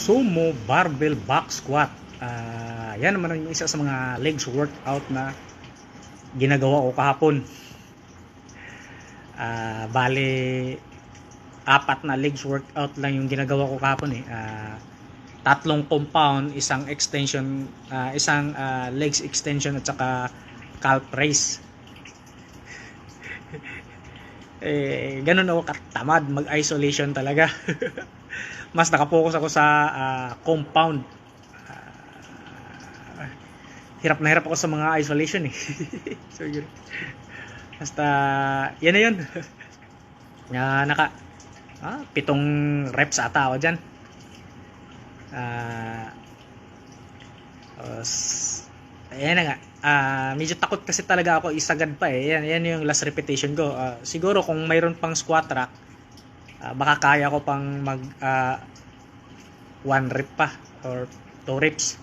Sumo barbell back squat. Yan naman yung isa sa mga legs workout na ginagawa ko kahapon. Bale, 4 na legs workout lang yung ginagawa ko kahapon eh. 3 compound, isang extension, isang legs extension at saka calf raise. Ganun ako katamad mag-isolation talaga. Mas nakapokus ako sa compound. Hirap na hirap ako sa mga isolation eh. So yun. Basta yan na yun. Naka 7 reps ata ako dyan. Ayan na nga. Medyo takot kasi talaga ako isagad pa eh. Yan yung last repetition ko. Siguro kung mayroon pang squat rack, baka kaya ko pang mag 1 rep pa or 2 reps.